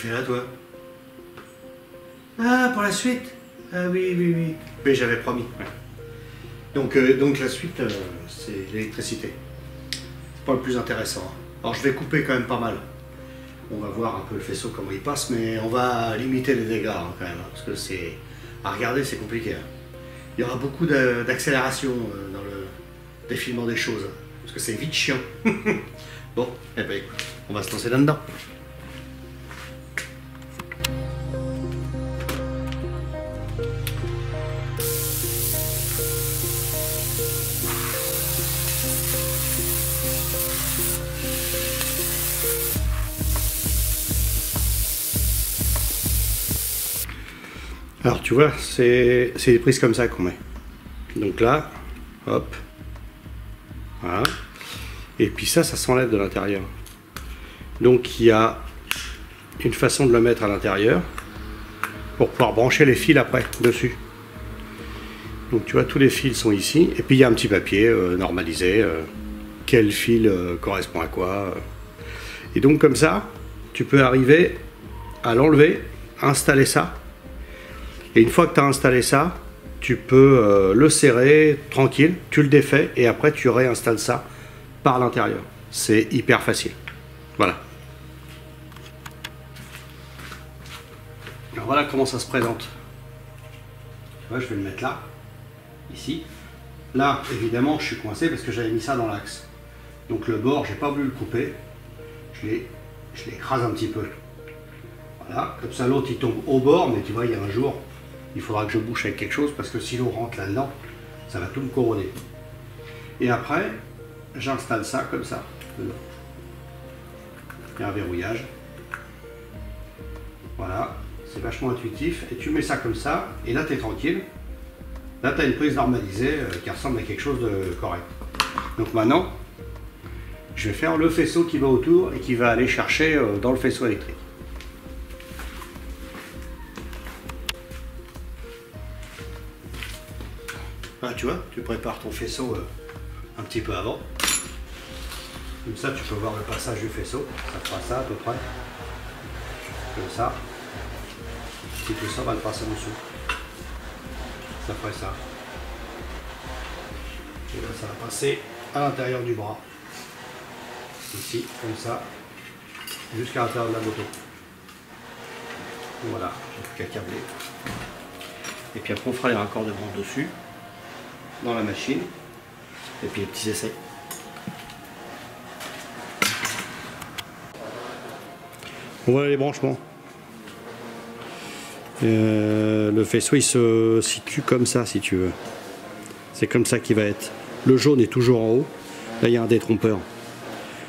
fais là, toi? Ah, pour la suite? Ah oui, oui, oui. Mais j'avais promis. Ouais. Donc la suite, c'est l'électricité. C'est pas le plus intéressant. Alors je vais couper quand même pas mal. On va voir un peu le faisceau comment il passe, mais on va limiter les dégâts hein, quand même, hein, parce que c'est à regarder, c'est compliqué. Hein. Il y aura beaucoup d'accélération dans le défilement des choses, hein, parce que c'est vite chiant. Bon, eh ben écoute, on va se lancer là-dedans. Alors tu vois, c'est des prises comme ça qu'on met. Donc là, hop, voilà. Et puis ça s'enlève de l'intérieur. Donc il y a une façon de le mettre à l'intérieur pour pouvoir brancher les fils après dessus. Donc tu vois, tous les fils sont ici. Et puis il y a un petit papier normalisé, quel fil correspond à quoi. Et donc comme ça, tu peux arriver à l'enlever, installer ça. Et une fois que tu as installé ça, tu peux le serrer tranquille, tu le défais et après tu réinstalles ça par l'intérieur. C'est hyper facile. Voilà. Alors voilà comment ça se présente. Tu vois, je vais le mettre là, ici. Là, évidemment, je suis coincé parce que j'avais mis ça dans l'axe. Donc le bord, j'ai pas voulu le couper. Je l'écrase un petit peu. Voilà, comme ça l'autre il tombe au bord, mais tu vois, il y a un jour, il faudra que je bouche avec quelque chose parce que si l'eau rentre là-dedans, ça va tout me corroder. Et après, j'installe ça comme ça. Dedans. Il y a un verrouillage. Voilà, c'est vachement intuitif. Et tu mets ça comme ça, et là tu es tranquille. Là tu as une prise normalisée qui ressemble à quelque chose de correct. Donc maintenant, je vais faire le faisceau qui va autour et qui va aller chercher dans le faisceau électrique. Ah, tu vois, tu prépares ton faisceau un petit peu avant. Comme ça, tu peux voir le passage du faisceau. Ça fera ça à peu près. Comme ça. Et tout ça va le passer en dessous. Ça ferait ça. Et là, ça va passer à l'intérieur du bras. Ici, comme ça. Jusqu'à l'intérieur de la moto. Voilà, j'ai plus qu'à câbler. Et puis après, on fera les raccordements dessus. Dans la machine et puis les petits essais. Voilà les branchements. Le faisceau il se situe comme ça si tu veux. C'est comme ça qu'il va être. Le jaune est toujours en haut. Là il y a un détrompeur.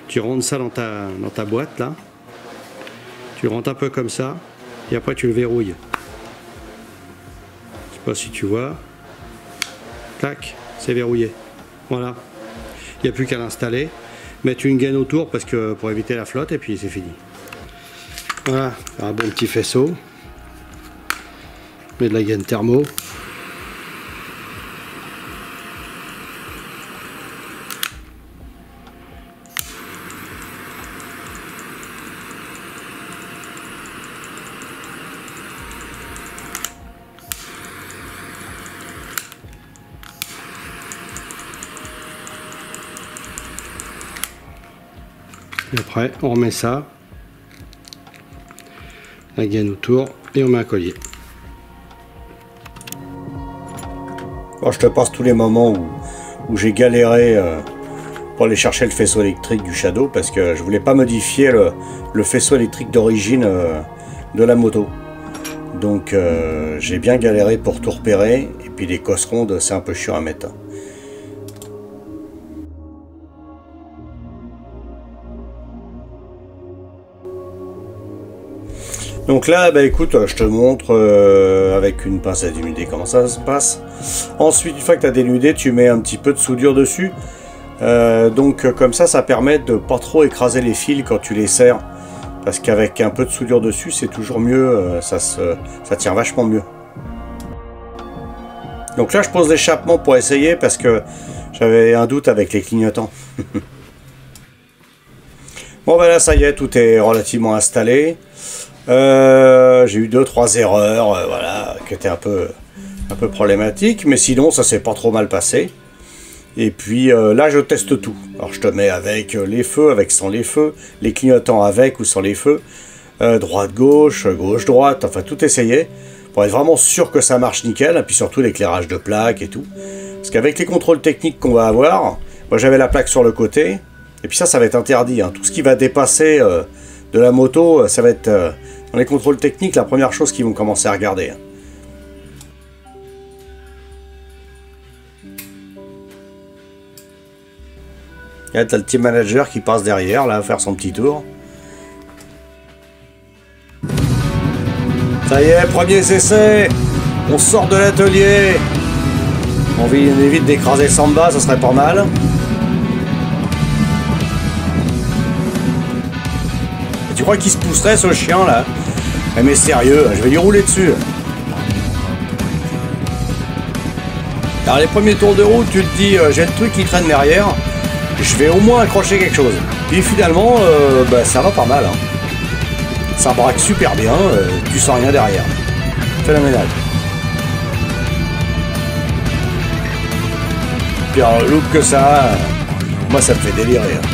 Tu rentres ça dans ta boîte là. Tu rentres un peu comme ça et après tu le verrouilles. Je sais pas si tu vois. Tac, c'est verrouillé. Voilà. Il n'y a plus qu'à l'installer. Mettre une gaine autour parce que pour éviter la flotte et puis c'est fini. Voilà, un bon petit faisceau. Mets de la gaine thermo. Et après, on remet ça, la gaine autour, et on met un collier. Alors, je te passe tous les moments où j'ai galéré pour aller chercher le faisceau électrique du Shadow, parce que je voulais pas modifier le faisceau électrique d'origine de la moto. Donc, j'ai bien galéré pour tout repérer, et puis les cosses rondes, c'est un peu chiant à mettre. Donc là, bah écoute, je te montre avec une pince à dénuder comment ça se passe. Ensuite, une fois que tu as dénudé, tu mets un petit peu de soudure dessus. Donc comme ça permet de pas trop écraser les fils quand tu les serres. Parce qu'avec un peu de soudure dessus, c'est toujours mieux, ça tient vachement mieux. Donc là, je pose l'échappement pour essayer parce que j'avais un doute avec les clignotants. Bon ben là ça y est, tout est relativement installé. J'ai eu 2-3 erreurs, voilà, qui étaient un peu problématiques, mais sinon ça s'est pas trop mal passé. Et puis là je teste tout. Alors je te mets avec les feux, avec sans les feux, les clignotants avec ou sans les feux, droite gauche, gauche droite, enfin tout essayer pour être vraiment sûr que ça marche nickel, et puis surtout l'éclairage de plaque et tout. Parce qu'avec les contrôles techniques qu'on va avoir, moi j'avais la plaque sur le côté. Et puis ça va être interdit. Hein. Tout ce qui va dépasser de la moto, ça va être dans les contrôles techniques la première chose qu'ils vont commencer à regarder. Hein. Là, t'as le team manager qui passe derrière, là, à faire son petit tour. Ça y est, premiers essais. On sort de l'atelier. On évite d'écraser le Samba, ça serait pas mal. Tu crois qu'il se pousserait ce chien là? Mais sérieux, je vais lui rouler dessus. Alors les premiers tours de route, tu te dis j'ai le truc qui traîne derrière, je vais au moins accrocher quelque chose. Puis finalement, bah, ça va pas mal. Hein. Ça braque super bien, tu sens rien derrière. Phénoménal. Puis alors, le look que ça a, moi ça me fait délirer. Hein.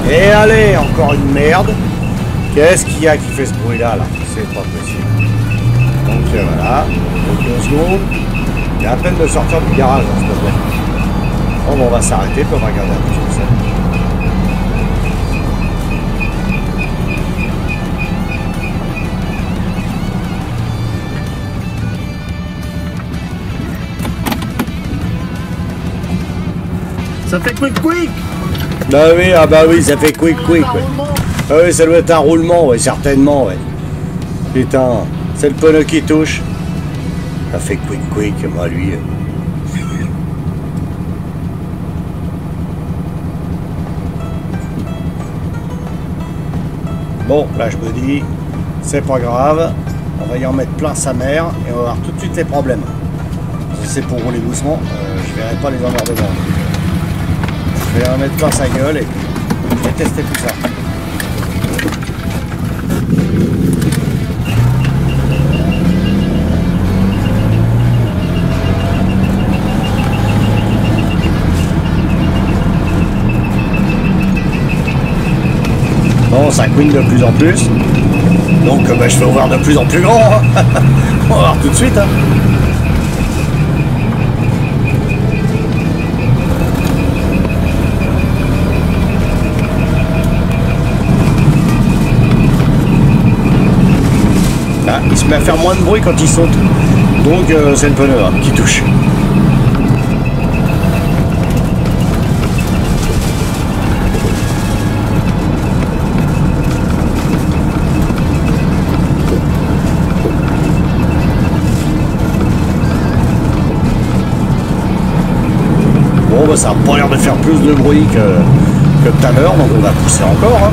Et allez, encore une merde. Qu'est-ce qu'il y a qui fait ce bruit-là, là? C'est pas possible. Donc voilà, donc 2 secondes. Il y a à peine de sortir du garage, hein, s'il te plaît. Bon, on va s'arrêter, puis on va regarder un peu ce que c'est. Ça fait quick quick. Bah oui, ça fait quick quick. Ouais. Ah oui, ça doit être un roulement, ouais, certainement, ouais. Putain, c'est le pneu qui touche. Ça fait quick quick, moi, lui. Bon, là, je me dis, c'est pas grave. On va y en mettre plein sa mère et on va avoir tout de suite les problèmes. Si c'est pour rouler doucement, je verrai pas les emmerdements. Je vais en mettre plein sa gueule et je vais tester tout ça. Bon, ça couine de plus en plus. Donc bah, je vais voir de plus en plus grand. Hein. On va voir tout de suite. Hein. Là, il se met à faire moins de bruit quand il saute. Donc c'est le pneu hein, qui touche. Bon bah ça n'a pas l'air de faire plus de bruit que tout à l'heure, donc on va pousser encore. Hein.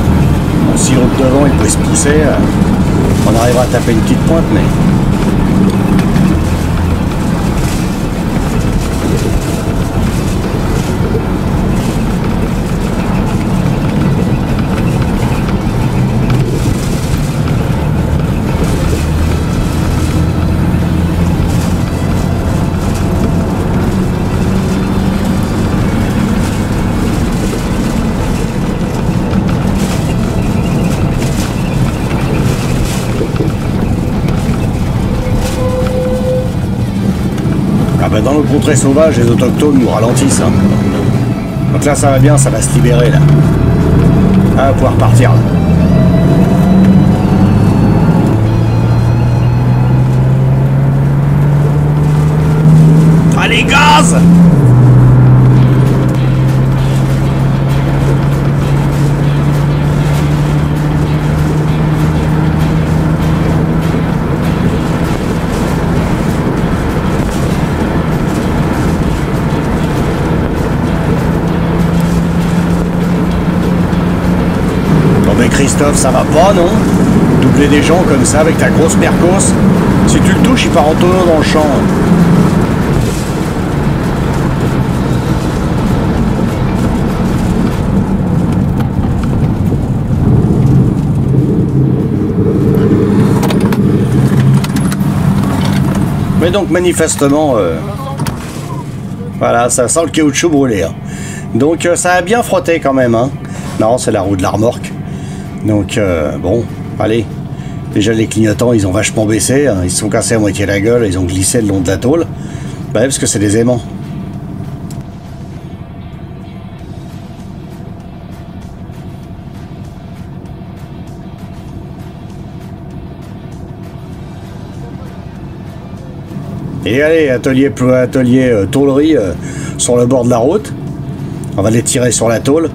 Bon, si l'autre devant il peut se pousser, on arrivera à taper une petite pointe, mais... Dans le contrée sauvage, les autochtones nous ralentissent. Hein. Donc là, ça va bien, ça va se libérer, là. On va pouvoir partir, là. Allez, gaz! Mais Christophe, ça va pas, non? Doubler des gens comme ça avec ta grosse mercos. Si tu le touches, il part en tonneau dans le champ. Mais donc, manifestement, voilà, ça sent le caoutchouc brûlé. Hein. Donc, ça a bien frotté quand même. Hein. Non, c'est la roue de la remorque. Donc, bon, allez. Déjà, les clignotants, ils ont vachement baissé. Hein. Ils se sont cassés à moitié la gueule. Ils ont glissé le long de la tôle. Bah, parce que c'est des aimants. Et allez, atelier tôlerie sur le bord de la route. On va les tirer sur la tôle.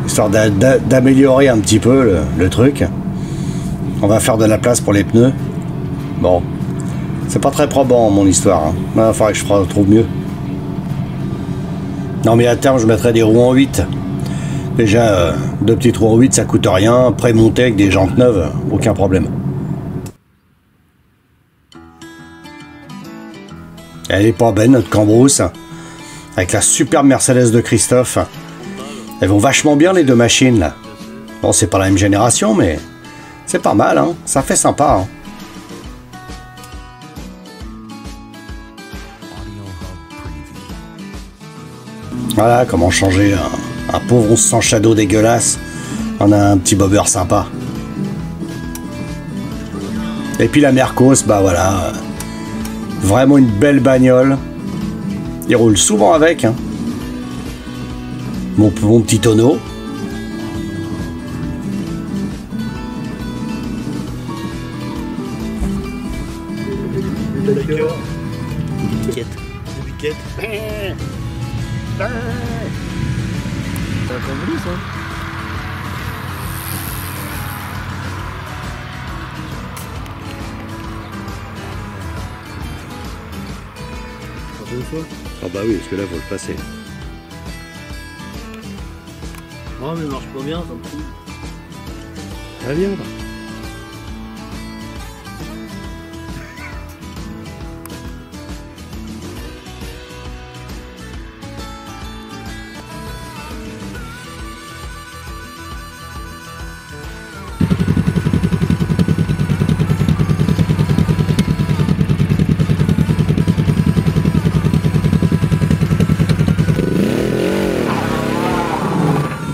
Histoire d'améliorer un petit peu le truc. On va faire de la place pour les pneus. Bon. C'est pas très probant mon histoire. Hein. Il va falloir que je trouve mieux. Non mais à terme je mettrai des roues en 8. Déjà, 2 petites roues en 8 ça coûte rien. Pré-monté avec des jantes neuves, aucun problème. Elle est pas belle notre Cambrousse. Avec la superbe Mercedes de Christophe. Elles vont vachement bien les deux machines là. Bon c'est pas la même génération mais c'est pas mal hein. Ça fait sympa hein. Voilà comment changer un pauvre 1100 Shadow dégueulasse. On a un petit bobber sympa. Et puis la Mercos, bah voilà. Vraiment une belle bagnole. Il roule souvent avec hein. Mon petit tonneau. D'accord. Biquette. Biquette. T'as pas voulu ça? Une fois. Ah bah oui, parce que là, faut le passer. Oh mais il marche pas bien, ça me fout. Ah viens.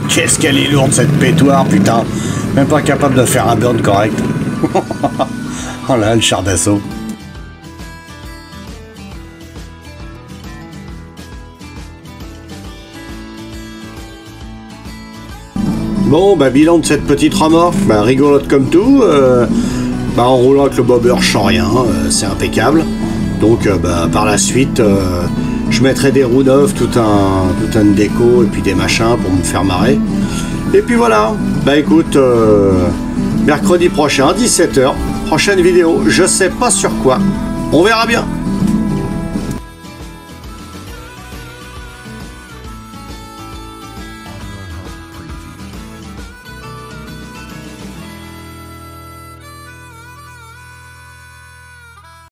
Qu'est-ce qu'elle est lourde cette pétoire, putain. Même pas capable de faire un burn correct. Oh là, le char d'assaut. Bon, bah bilan de cette petite remorque, bah rigolote comme tout. Bah en roulant avec le bobber, je sens rien, c'est impeccable. Donc bah par la suite, je mettrai des roues neuves, tout un déco et puis des machins pour me faire marrer. Et puis voilà, bah écoute, mercredi prochain, 17 h, prochaine vidéo, je sais pas sur quoi, on verra bien.